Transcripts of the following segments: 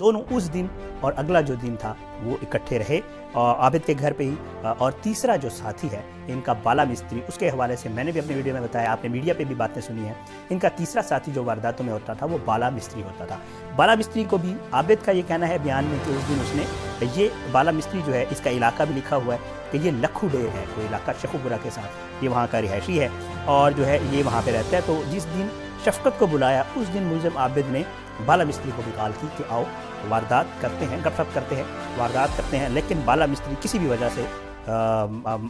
दोनों उस दिन और अगला जो दिन था वो इकट्ठे रहे आबिद के घर पे ही। और तीसरा जो साथी है इनका बाला मिस्त्री, उसके हवाले से मैंने भी अपने वीडियो में बताया, आपने मीडिया पे भी बातें सुनी हैं। इनका तीसरा साथी जो वारदातों में होता था वो बाला मिस्त्री होता था। बाला मिस्त्री को भी आबिद का ये कहना है बयान में कि उस दिन उसने ये बाला मिस्त्री जो है, इसका इलाका भी लिखा हुआ है कि ये लखू डेर है, कोई इलाका शखुपुरा के साथ, ये वहाँ का रिहायशी है और जो है ये वहाँ पे रहता है। तो जिस दिन शफकत को बुलाया उस दिन मुलजिम आबिद ने बाला मिस्त्री को भी कॉल की कि आओ वारदात करते हैं, गपशप करते हैं, वारदात करते हैं। लेकिन बाला मिस्त्री किसी भी वजह से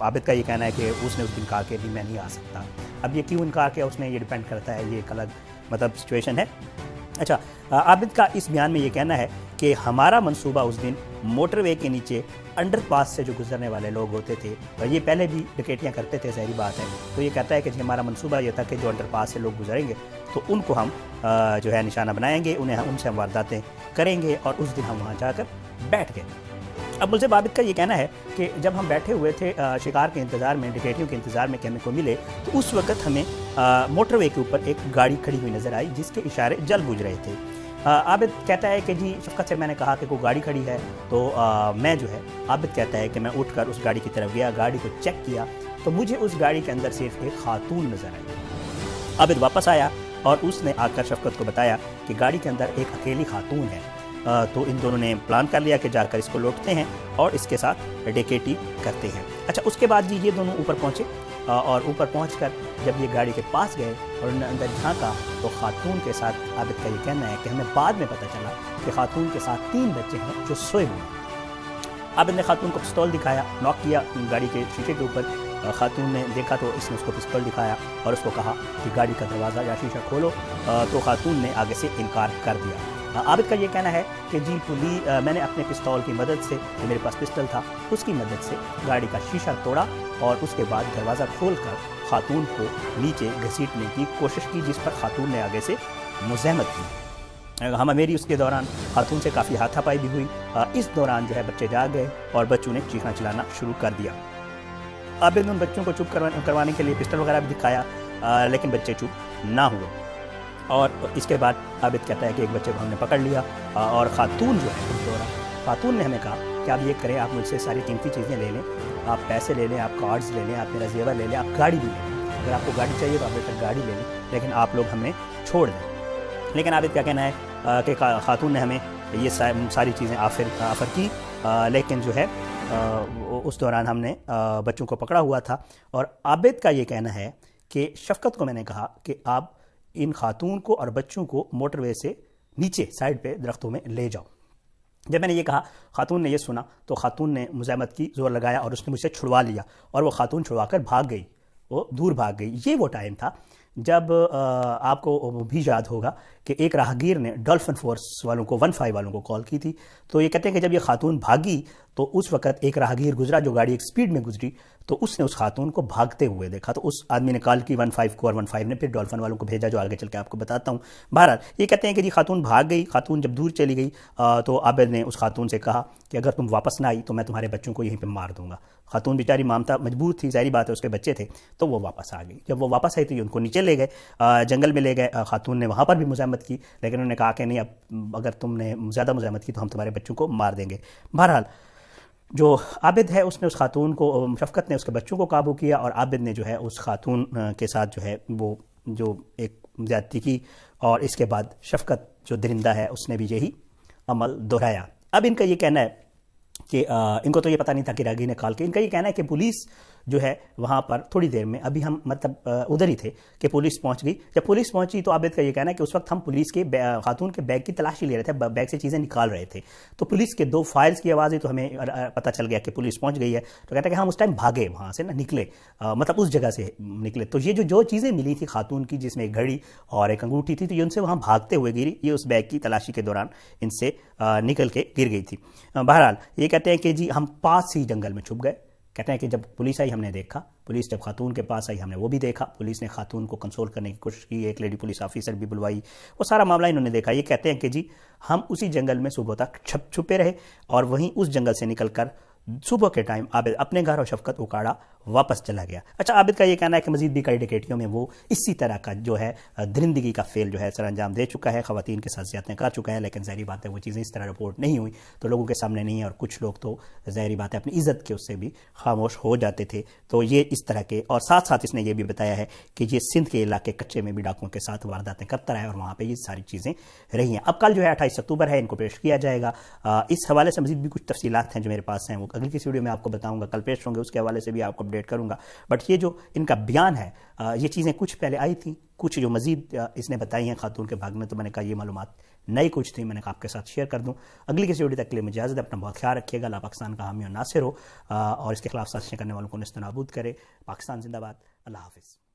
आबिद का ये कहना है कि उसने उस दिन कहा कि नहीं मैं नहीं आ सकता। अब ये क्यों इनकार किया उसने, ये डिपेंड करता है, ये एक अलग मतलब सिचुएशन है। अच्छा, आबिद का इस बयान में ये कहना है कि हमारा मंसूबा उस दिन मोटरवे के नीचे अंडरपास से जो गुजरने वाले लोग होते थे, और ये पहले भी डकैतियाँ करते थे, ज़ाहिर बात है, तो ये कहता है कि हमारा मंसूबा ये था कि जो अंडरपास से लोग गुजरेंगे तो उनको हम जो है निशाना बनाएंगे, उनसे हम वारदातें करेंगे। और उस दिन हम वहाँ जाकर बैठ गए। अब मुलजिम आबिद का ये कहना है कि जब हम बैठे हुए थे शिकार के इंतज़ार में, डकैतियों के इंतज़ार में कि हमें को मिले, तो उस वक्त हमें मोटरवे के ऊपर एक गाड़ी खड़ी हुई नज़र आई जिसके इशारे जल बुझ रहे थे। आबिद कहता है कि जी शफकत से मैंने कहा कि कोई गाड़ी खड़ी है, तो मैं जो है, आबिद कहता है कि मैं उठकर उस गाड़ी की तरफ गया, गाड़ी को चेक किया तो मुझे उस गाड़ी के अंदर सिर्फ एक खातून नज़र आई। आबिद वापस आया और उसने आकर शफकत को बताया कि गाड़ी के अंदर एक अकेली खातून है। तो इन दोनों ने प्लान कर लिया कि जाकर इसको लौटते हैं और इसके साथ डकैती करते हैं। अच्छा, उसके बाद जी ये दोनों ऊपर पहुँचे और ऊपर पहुंचकर जब ये गाड़ी के पास गए और उन्होंने अंदर झांका तो खातून के साथ आबिद का ये कहना है कि हमें बाद में पता चला कि खातून के साथ 3 बच्चे हैं जो सोए हुए हैं। आबिद ने खातून को पिस्तौल दिखाया, नॉक किया गाड़ी के शीशे के ऊपर। खातून ने देखा तो इसने उसको पिस्तौल दिखाया और उसको कहा कि गाड़ी का दरवाज़ा या शीशा खोलो, तो खातून ने आगे से इनकार कर दिया। आबिद का ये कहना है कि जी मैंने अपने पिस्तौल की मदद से, मेरे पास पिस्तौल था, उसकी मदद से गाड़ी का शीशा तोड़ा और उसके बाद दरवाज़ा खोलकर खातून को नीचे घसीटने की कोशिश की, जिस पर खातून ने आगे से मुज़ाहमत की। मेरी उसके दौरान खातून से काफ़ी हाथापाई भी हुई। इस दौरान जो है बच्चे जाग गए और बच्चों ने चीखना चिल्लाना शुरू कर दिया। आबिद ने उन बच्चों को चुप करवाने के लिए पिस्टल वगैरह भी दिखाया, लेकिन बच्चे चुप ना हुए। और इसके बाद आबिद कहता है कि एक बच्चे को हमने पकड़ लिया और ख़ातून जो है उस दौरान ख़ातून ने हमें कहा कि आप ये करें, आप मुझसे सारी कीमती चीज़ें ले लें, आप पैसे ले लें, आप कार्ड्स ले लें, आप मेरा जेवर ले लें, आप गाड़ी भी ले लें, अगर आपको गाड़ी चाहिए तो आप बेटा गाड़ी ले लें, लेकिन आप लोग हमें छोड़ दें। लेकिन आबिद क्या कहना है कि ख़ातून ने हमें ये सारी चीज़ें ऑफ़र की, लेकिन जो है उस दौरान हमने बच्चों को पकड़ा हुआ था। और आबिद का ये कहना है कि शफकत को मैंने कहा कि आप इन खातून को और बच्चों को मोटरवे से नीचे साइड पे दरख्तों में ले जाओ। जब मैंने ये कहा, खातून ने ये सुना तो खातून ने मुज़ाहमत की, ज़ोर लगाया और उसने मुझसे छुड़वा लिया और वो खातून छुड़वा कर भाग गई, वो दूर भाग गई। ये वो टाइम था जब आपको भी याद होगा कि एक राहगीर ने डॉल्फिन फोर्स वालों को 15 वालों को कॉल की थी। तो ये कहते हैं कि जब ये खातून भागी तो उस वक्त एक राहगीर गुजरा जो गाड़ी एक स्पीड में गुजरी, तो उसने उस खातून को भागते हुए देखा। तो उस आदमी ने कॉल की 15 को और 15 ने फिर डॉल्फिन वालों को भेजा, जो आगे चल के आपको बताता हूँ। बहरहाल ये कहते हैं कि जी खातून भाग गई। खातून जब दूर चली गई तो आबिद ने उस खातून से कहा कि अगर तुम वापस ना आई तो मैं तुम्हारे बच्चों को यहीं पर मार दूंगा। खातून बेचारी मामता मजबूर थी, ज़ाहिर बात है, उसके बच्चे थे, तो वो वापस आ गई। जब वो वापस आई तो ये उनको नीचे ले गए, जंगल में ले गए। खातून ने वहाँ पर भी मुज़ाहमत की, लेकिन उन्होंने कहा कि नहीं, अब अगर तुमने ज़्यादा मुज़ाहमत की तो हम तुम्हारे बच्चों को मार देंगे। बहरहाल जो आबिद है उसने उस खातून को, शफकत ने उसके बच्चों को काबू किया और आबिद ने जो है उस खातून के साथ जो है वो जो एक ज़्यादती की। और इसके बाद शफकत जो दरिंदा है उसने भी यही अमल दोहराया। अब इनका ये कहना है कि इनको तो ये पता नहीं था कि रागी ने कॉल की। इनका ये कहना है कि पुलिस जो है वहाँ पर थोड़ी देर में, अभी हम मतलब उधर ही थे कि पुलिस पहुँच गई। जब पुलिस पहुँची तो आबिद का ये कहना है कि उस वक्त हम पुलिस के खातून के बैग की तलाशी ले रहे थे, बैग से चीज़ें निकाल रहे थे। तो पुलिस के 2 फायर्स की आवाज़ हुई तो हमें पता चल गया कि पुलिस पहुँच गई है। तो कहता है कि हम उस टाइम भागे वहाँ से ना, निकले, मतलब उस जगह से निकले। तो ये जो चीज़ें मिली थी खातून की, जिसमें एक घड़ी और एक अंगूठी थी, तो ये उनसे वहाँ भागते हुए गिरी। ये उस बैग की तलाशी के दौरान इनसे निकल के गिर गई थी। बहरहाल ये कहते हैं कि जी हम पास ही जंगल में छुप गए। कहते हैं कि जब पुलिस आई हमने देखा, पुलिस जब खातून के पास आई हमने वो भी देखा। पुलिस ने खातून को कंसोल करने की कोशिश की, एक लेडी पुलिस ऑफिसर भी बुलवाई, वो सारा मामला इन्होंने देखा। ये कहते हैं कि जी हम उसी जंगल में सुबह तक छुपे रहे और वहीं उस जंगल से निकलकर صبح کے ٹائم عابد اپنے گھر اور شفقت اکاڑا واپس چلا گیا۔ اچھا، عابد کا یہ کہنا ہے کہ مزید بھی کئی ڈکیتیوں میں وہ اسی طرح کا جو ہے درندگی کا فعل جو ہے سر انجام دے چکا ہے، خواتین کے ساتھ زیادتیاں کر چکا ہے، لیکن ظاہری بات ہے وہ چیزیں اس طرح رپورٹ نہیں ہوئی تو لوگوں کے سامنے نہیں ہے، اور کچھ لوگ تو ظاہری بات ہے اپنی عزت کے اس سے بھی خاموش ہو جاتے تھے۔ تو یہ اس طرح کے، اور ساتھ ساتھ اس نے یہ بھی بتایا ہے کہ یہ سندھ کے علاقے کچے میں بھی ڈاکوؤں کے ساتھ وارداتیں کرتا رہا ہے، اور وہاں پہ یہ ساری چیزیں رہی ہیں۔ اب کل جو ہے 28 اکتوبر ہے، ان کو پیش کیا جائے گا۔ اس حوالے سے مزید بھی کچھ تفصیلات ہیں جو میرے پاس ہیں، وہ اگلی کسی ویڈیو میں آپ کو بتاؤں گا، کل پیش ہوں گے، اس کے حوالے سے بھی آپ کو اپڈیٹ کروں گا۔ بٹ یہ جو ان کا بیان ہے، یہ چیزیں کچھ پہلے آئی تھیں، کچھ جو مزید اس نے بتائی ہیں خاتون کے بھاگنے، تو میں نے کہا یہ معلومات نئی کچھ تھی، میں نے کہا آپ کے ساتھ شیئر کر دوں۔ اگلی کسی ویڈیو تک کے لیے مجھے اجازت ہے، اپنا بہت خیال رکھیے گا۔ اللہ پاکستان کا حامی و ناصر ہو، اور اس کے خلاف سازشیں کرنے والوں کو نیست و نابود کرے۔ پاکستان زندہ باد۔ اللہ حافظ۔